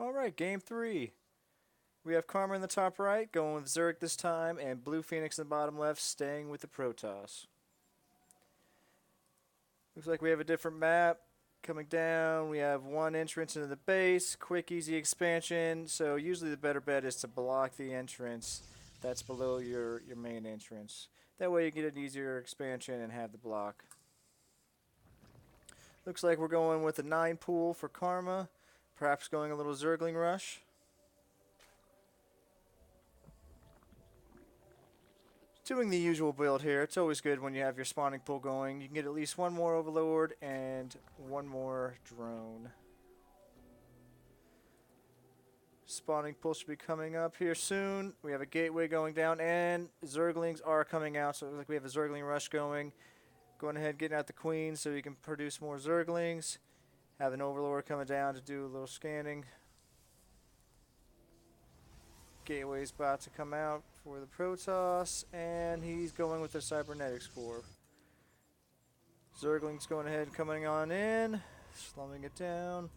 Alright, game 3. We have Karma in the top right, going with Zerg this time, and BluePhoenix in the bottom left, staying with the Protoss. Looks like we have a different map. Coming down, we have one entrance into the base, quick, easy expansion. So usually the better bet is to block the entrance that's below your main entrance. That way you get an easier expansion and have the block. Looks like we're going with a 9 pool for Karma. Perhaps going a little Zergling rush. Doing the usual build here. It's always good when you have your spawning pool going. You can get at least one more Overlord and one more drone. Spawning pool should be coming up here soon. We have a gateway going down and Zerglings are coming out. So it looks like we have a Zergling rush going. Going ahead and getting out the queen so you can produce more Zerglings. Have an Overlord coming down to do a little scanning. Gateway's about to come out for the Protoss, and he's going with the Cybernetics Core. Zergling's going ahead and coming on in, slowing it down,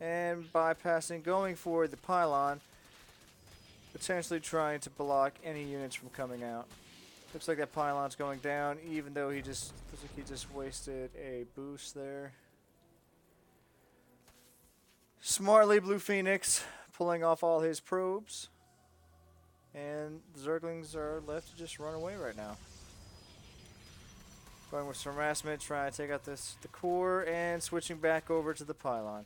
and bypassing, going for the pylon, potentially trying to block any units from coming out. Looks like that pylon's going down, even though looks like he just wasted a boost there. Smartly, BluePhoenix pulling off all his probes. And the Zerglings are left to just run away right now. Going with some harassment, trying to take out the core, and switching back over to the pylon.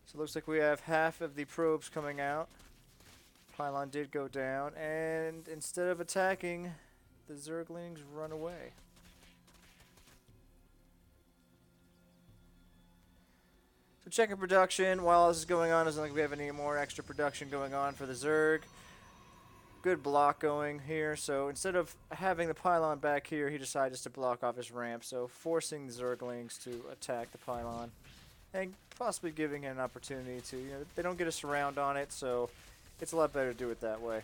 So it looks like we have half of the probes coming out. Pylon did go down, and instead of attacking, the Zerglings run away. So checking production while this is going on. Doesn't look like we have any more extra production going on for the Zerg. Good block going here. So instead of having the pylon back here, he decided just to block off his ramp. So forcing the Zerglings to attack the pylon. And possibly giving him an opportunity to, they don't get a surround on it, so it's a lot better to do it that way.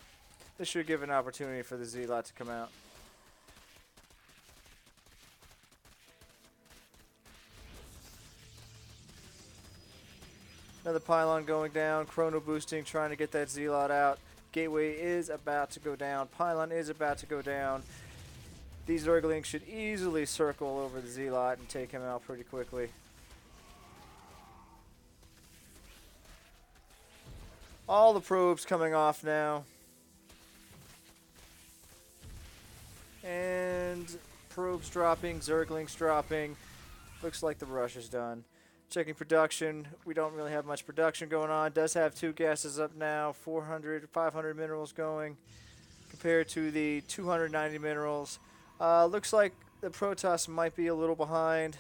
This should give an opportunity for the Zealot to come out. Another pylon going down, chrono boosting, trying to get that Zealot out. Gateway is about to go down. Pylon is about to go down. These Zerglings should easily circle over the Zealot and take him out pretty quickly. All the probes coming off now. And probes dropping, Zerglings dropping. Looks like the rush is done. Checking production, we don't really have much production going on. Does have 2 gases up now, 400, 500 minerals going compared to the 290 minerals. Looks like the Protoss might be a little behind.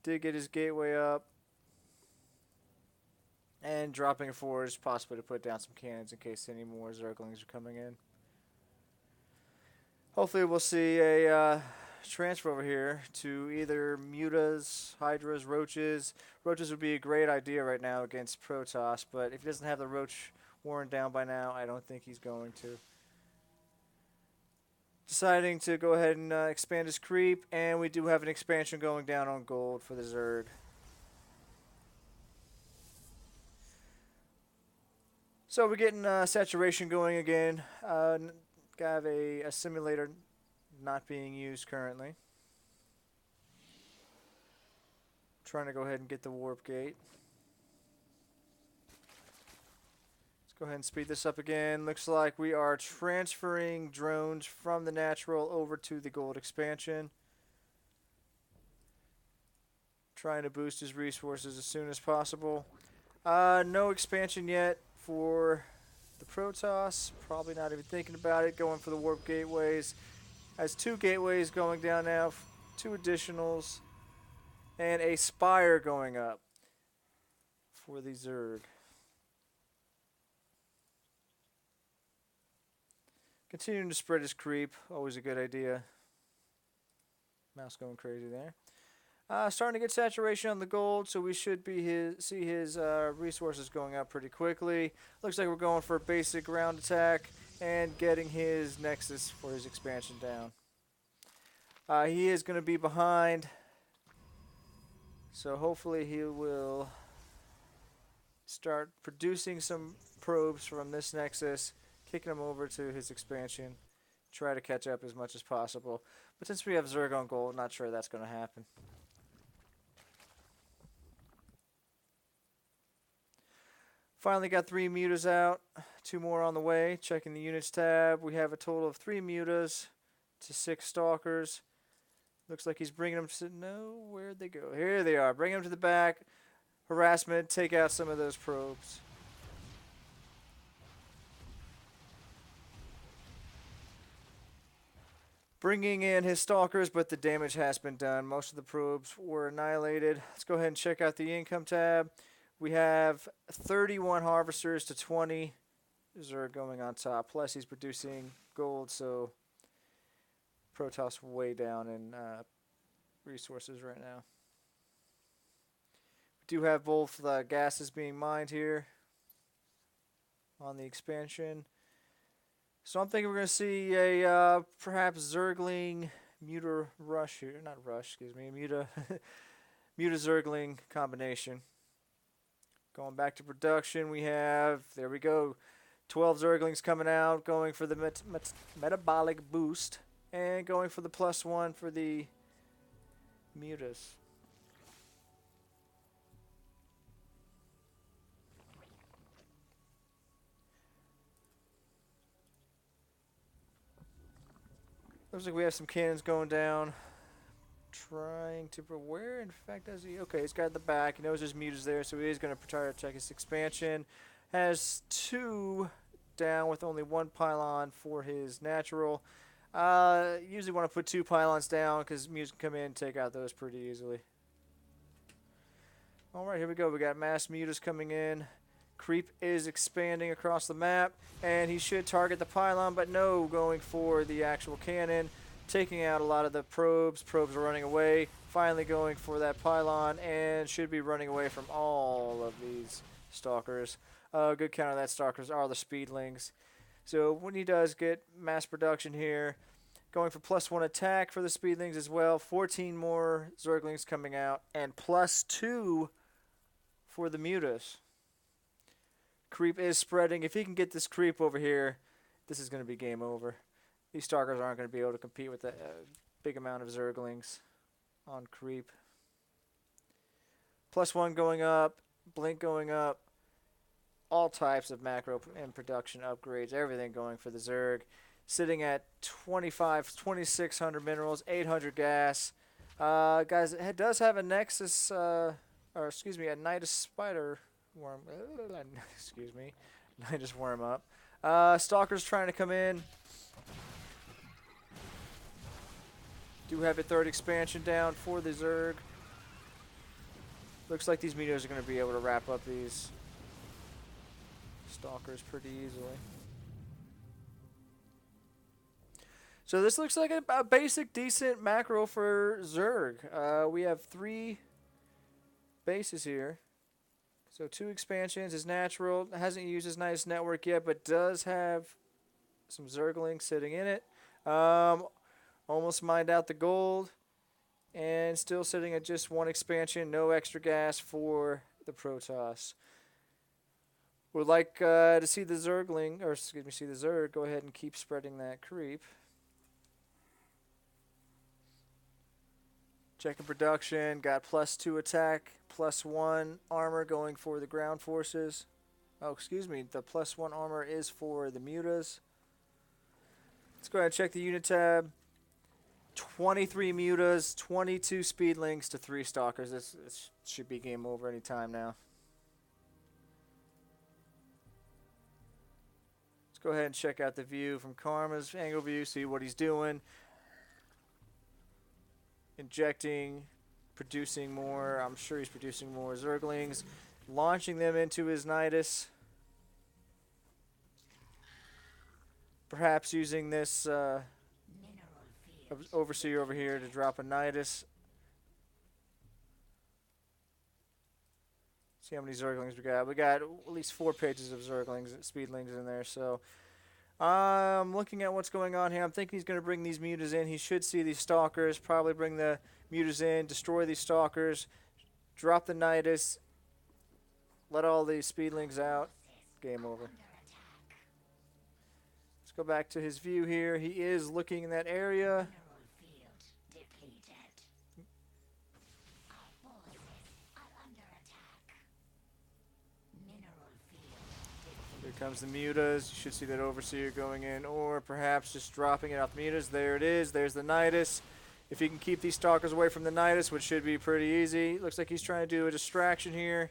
Did get his gateway up. And dropping a forge, possibly to put down some cannons in case any more Zerglings are coming in. Hopefully we'll see a transfer over here to either Mutas, Hydras, Roaches. Roaches would be a great idea right now against Protoss, but if he doesn't have the Roach worn down by now, I don't think he's going to. Deciding to go ahead and expand his creep, and we do have an expansion going down on gold for the Zerg. So we're getting saturation going again. Got a simulator not being used currently. Trying to go ahead and get the warp gate. Let's go ahead and speed this up again. Looks like we are transferring drones from the natural over to the gold expansion. Trying to boost his resources as soon as possible. No expansion yet for the Protoss. Probably not even thinking about it. Going for the warp gateways. Has 2 gateways going down now, 2 additionals, and a spire going up for the Zerg. Continuing to spread his creep, always a good idea. Mouse going crazy there. Starting to get saturation on the gold, so we should see his resources going up pretty quickly. Looks like we're going for a basic ground attack and getting his Nexus for his expansion down. He is going to be behind So hopefully he will start producing some probes from this nexus, kicking them over to his expansion, try to catch up as much as possible. But since we have Zerg on gold, not sure that's going to happen. Finally got 3 mutas out, 2 more on the way. Checking the units tab, we have a total of 3 mutas to 6 stalkers. Looks like he's bringing them to, no, where'd they go? Here they are, bring them to the back. Harassment, take out some of those probes. Bringing in his stalkers, but the damage has been done. Most of the probes were annihilated. Let's go ahead and check out the income tab. We have 31 harvesters to 20. Zerg going on top. Plus he's producing gold, so Protoss way down in resources right now. We do have both gases being mined here on the expansion. So I'm thinking we're going to see a perhaps Zergling Muta Rush here. Not Rush, excuse me. Muta Zergling combination. Going back to production, we have, there we go, 12 Zerglings coming out, going for the metabolic boost, and going for the +1 for the Mutas. Looks like we have some cannons going down. Trying to, where in fact does he? Okay, he's got the back. He knows there's mutas there, so he is going to try to check his expansion. Has 2 down with only 1 pylon for his natural. Usually want to put 2 pylons down because mutas can come in and take out those pretty easily. Alright, here we go. We got mass mutas coming in. Creep is expanding across the map, and he should target the pylon, but no, going for the actual cannon. Taking out a lot of the probes. Probes are running away. Finally going for that pylon, and should be running away from all of these stalkers. Good count of that stalkers are the speedlings. So when he does get mass production here, going for +1 attack for the speedlings as well. 14 more Zerglings coming out, and +2 for the mutas. Creep is spreading. If he can get this creep over here, this is going to be game over. These stalkers aren't going to be able to compete with a big amount of Zerglings on creep. +1 going up, blink going up, all types of macro and production upgrades, everything going for the Zerg. Sitting at 2,600 minerals, 800 gas. Guys, it does have a Nexus, or excuse me, a Nidus Spider Worm. Excuse me, Nidus Worm up. Stalkers trying to come in. Do have a 3rd expansion down for the Zerg. Looks like these meteors are going to be able to wrap up these stalkers pretty easily. So this looks like a basic, decent macro for Zerg. We have 3 bases here. So 2 expansions. His natural hasn't used his nice network yet, but does have some Zerglings sitting in it. Almost mined out the gold, and still sitting at just 1 expansion. No extra gas for the Protoss. Would like to see the Zergling, or excuse me, see the Zerg go ahead and keep spreading that creep. Checking production, got +2 attack, +1 armor going for the ground forces. Oh, excuse me, the +1 armor is for the mutas. Let's go ahead and check the unit tab. 23 mutas, 22 speedlings to 3 stalkers. This should be game over any time now. Let's go ahead and check out the view from Karma's angle view, see what he's doing. Injecting, producing more. I'm sure he's producing more Zerglings. Launching them into his Nidus. Perhaps using this Overseer over here to drop a Nidus. See how many Zerglings we got. We got at least 4 pages of Zerglings, speedlings in there, so I'm looking at what's going on here. I'm thinking he's going to bring these mutas in. He should see these stalkers, probably bring the mutas in, destroy these stalkers, Drop the Nidus. Let all the speedlings out. Game over. Let's go back to his view here. He is looking in that area. Here comes the mutas. You should see that Overseer going in, or perhaps just dropping it off the mutas. There it is. There's the Nidus. If he can keep these stalkers away from the Nidus, which should be pretty easy. Looks like he's trying to do a distraction here.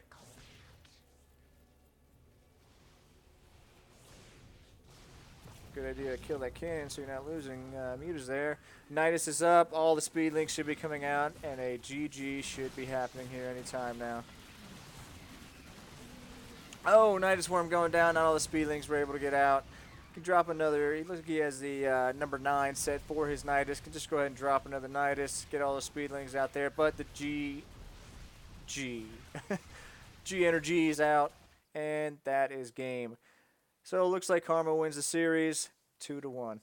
Good idea to kill that cannon so you're not losing mutas there. Nidus is up. All the speedlings should be coming out, and a GG should be happening here anytime now. Oh, Nidus Worm going down. Not all the speedlings were able to get out. Can drop another. He looks like he has the number 9 set for his Nidus. Can just go ahead and drop another Nidus. Get all the speedlings out there. But the G energy is out, and that is game. So it looks like Karma wins the series 2-1.